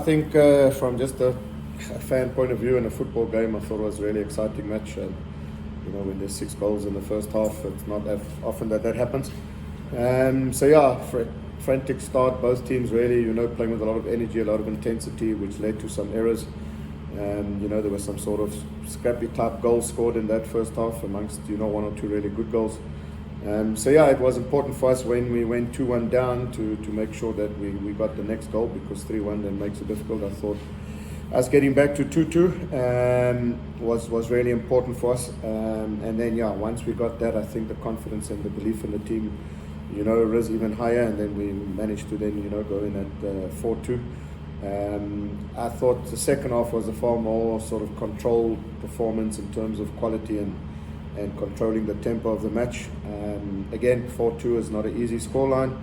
think from just a fan point of view in a football game, I thought it was a really exciting match. When there's 6 goals in the first half, it's not that often that happens. Frantic start, both teams really, playing with a lot of energy, a lot of intensity, which led to some errors. There was some sort of scrappy type goals scored in that first half amongst, 1 or 2 really good goals. It was important for us when we went 2-1 down to make sure that we got the next goal, because 3-1 then makes it difficult. I thought us getting back to 2-2 was really important for us. Once we got that, I think the confidence and the belief in the team, rose even higher, and then we managed to then, go in at 4-2. I thought the second half was a far more sort of controlled performance in terms of quality and controlling the tempo of the match. Again, 4-2 is not an easy scoreline.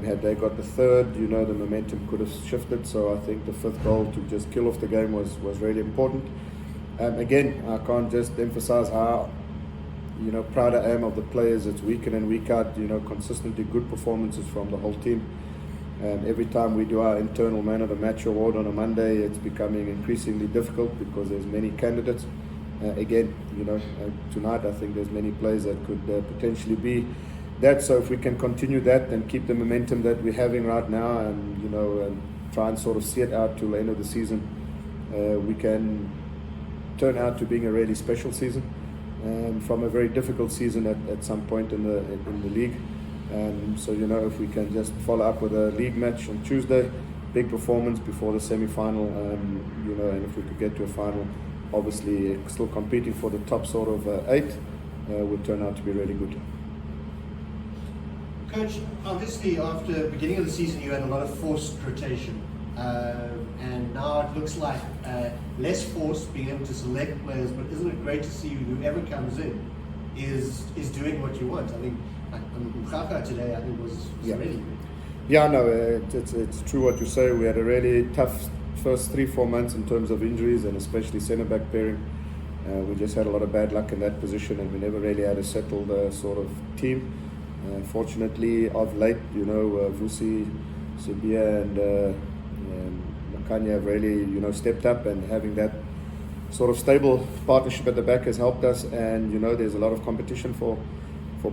Had they got the third, the momentum could have shifted. So I think the 5th goal to just kill off the game was really important. Again, I can't just emphasize how proud I am of the players. It's week in and week out, consistently good performances from the whole team. Every time we do our internal Man of the Match award on a Monday, it's becoming increasingly difficult because there's many candidates. Tonight I think there's many players that could potentially be that. So if we can continue that and keep the momentum that we're having right now, and try and sort of see it out till the end of the season, we can turn out to being a really special season, from a very difficult season at some point in the league. If we can just follow up with a league match on Tuesday, big performance before the semi-final, and if we could get to a final, obviously still competing for the top sort of 8, would turn out to be really good. Coach, obviously after the beginning of the season you had a lot of forced rotation, and now it looks like less forced, being able to select players, but isn't it great to see whoever comes in is doing what you want? I think Mkhaka today, I think, was really good. Yeah, no, it's true what you say. We had a really tough first 3-4 months in terms of injuries, and especially centre-back pairing. We just had a lot of bad luck in that position, and we never really had a settled sort of team. Fortunately, of late, Vusi, Sibia and Makanya have really, stepped up, and having that sort of stable partnership at the back has helped us. And there's a lot of competition for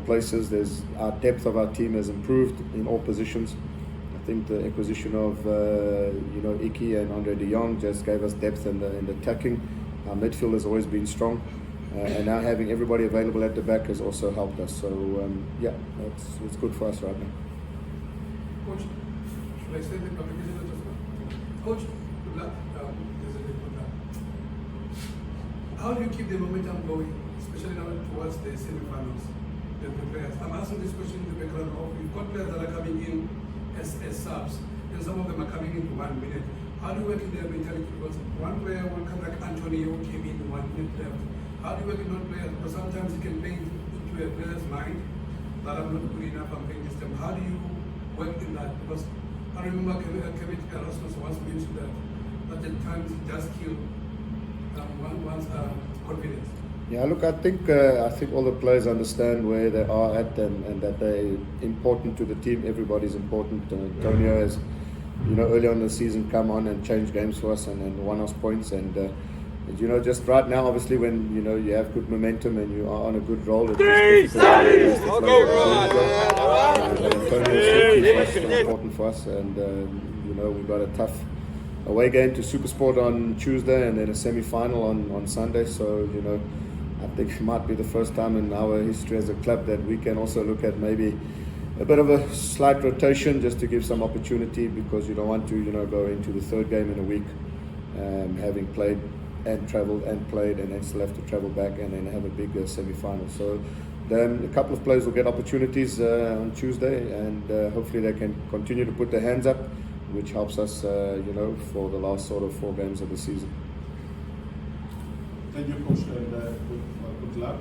places. Our depth of our team has improved in all positions. I think the acquisition of Iki and Andre de Jong just gave us depth in the attacking. Our midfield has always been strong, and now having everybody available at the back has also helped us. So it's good for us right now. Coach, should I say the communication just now? Coach, good luck. How do you keep the momentum going, especially now towards the semi-finals? The players. I'm asking this question in the background of you've got players that are coming in as subs, and some of them are coming into 1 minute. How do you work in their mentality? Because one player will come like Anthony, who came in 1 minute left. How do you work in non-players? Because sometimes you can paint into a player's mind that I'm not good enough, I'm playing this time. How do you work in that? Because I remember Kevin Erasmus once mentioned that at times it does kill one's confidence. Yeah, look, I think all the players understand where they are at, and that they're important to the team. Everybody's important. Antonio has, early on in the season come on and changed games for us and won us points. And just right now, obviously, when you have good momentum and you are on a good roll, it's important for us. And we've got a tough away game to SuperSport on Tuesday, and then a semi-final on Sunday. So I think it might be the first time in our history as a club that we can also look at maybe a bit of a slight rotation, just to give some opportunity, because you don't want to go into the 3rd game in a week having played and travelled and played, and then still have to travel back and then have a big semi-final. So then a couple of players will get opportunities on Tuesday, and hopefully they can continue to put their hands up, which helps us for the last sort of 4 games of the season. Thank you, Coach, and good luck.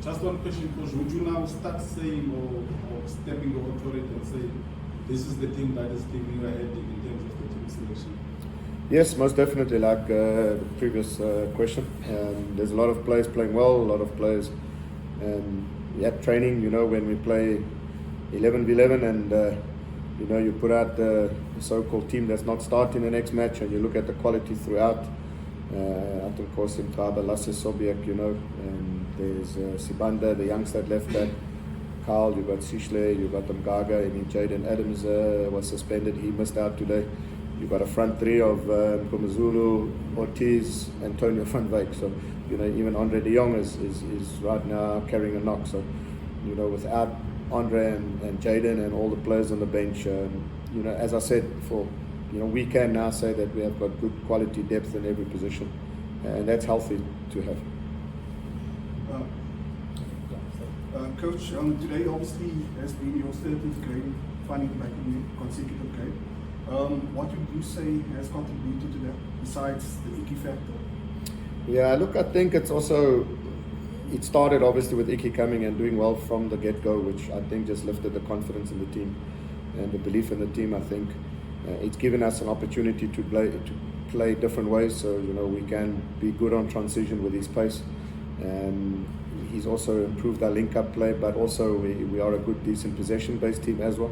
Just one question, Coach. Would you now start saying or stepping over to it and say, this is the team that is giving you a headache in terms of the team selection? Yes, most definitely. Like the previous question, there's a lot of players playing well, a lot of players training. When we play 11v11 and you put out the so-called team that's not starting the next match, and you look at the quality throughout. I think, of course, in Traba, Lasse Sobiek, and there's Sibanda, the youngster that left back. Carl, you've got Sishle, you've got Mgaga. I mean, Jaden Adams was suspended, he missed out today. You've got a front three of Kumazulu, Ortiz, Antonio van Wyk. So, even Andre de Jong is right now carrying a knock. So, without Andre and Jaden and all the players on the bench, as I said before, we can now say that we have got good quality depth in every position, and that's healthy to have. Coach, today obviously has been your 30th game, finding back in consecutive game. What would you say has contributed to that, besides the Iki factor? Yeah, look, I think it started obviously with Iki coming and doing well from the get-go, which I think just lifted the confidence in the team and the belief in the team. I think it's given us an opportunity to play different ways, so we can be good on transition with his pace. He's also improved our link-up play, but also we are a good, decent possession-based team as well.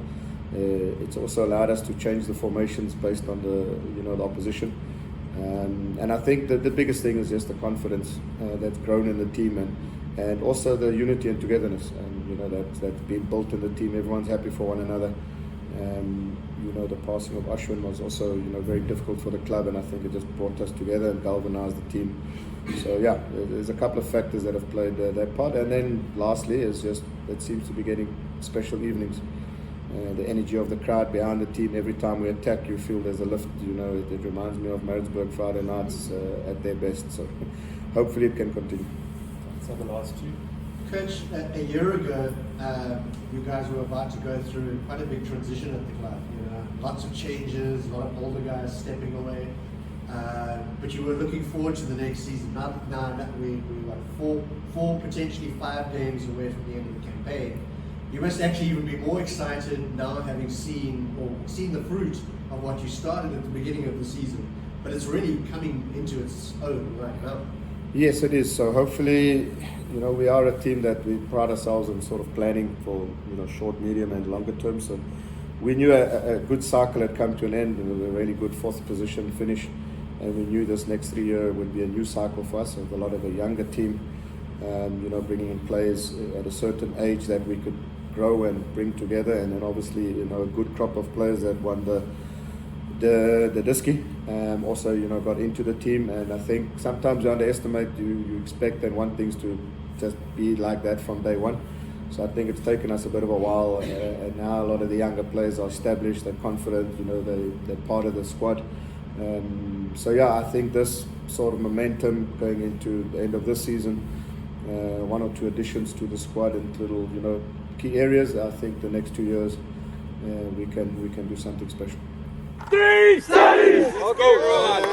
It's also allowed us to change the formations based on the opposition. And I think that the biggest thing is just the confidence that's grown in the team, and also the unity and togetherness. And that's been built in the team. Everyone's happy for one another. The passing of Ashwin was also very difficult for the club, and I think it just brought us together and galvanized the team. So yeah, there's a couple of factors that have played that part. And then lastly is just it seems to be getting special evenings. The energy of the crowd behind the team. Every time we attack, you feel there's a lift. It reminds me of Maritzburg Friday nights at their best. So hopefully it can continue. So the last two. Coach, a year ago, you guys were about to go through quite a big transition at the club. Lots of changes, a lot of older guys stepping away. But you were looking forward to the next season. Now we're like four, potentially 5 games away from the end of the campaign. You must actually even be more excited now, having seen the fruit of what you started at the beginning of the season. But it's really coming into its own right now. Yes, it is. So hopefully, we are a team that we pride ourselves in sort of planning for short, medium, and longer term. So we knew a good cycle had come to an end, and a really good 4th position finish. And we knew this next 3 year would be a new cycle for us, with a lot of a younger team, bringing in players at a certain age that we could grow and bring together, and then obviously a good crop of players that won the Diski, also got into the team. And I think sometimes you underestimate, you expect and want things to just be like that from day one. So I think it's taken us a bit of a while, and now a lot of the younger players are established, they're confident, they're part of the squad. So yeah, I think this sort of momentum going into the end of this season, 1 or 2 additions to the squad in little key areas. I think the next 2 years we can do something special. 3 studies! Go, Rod!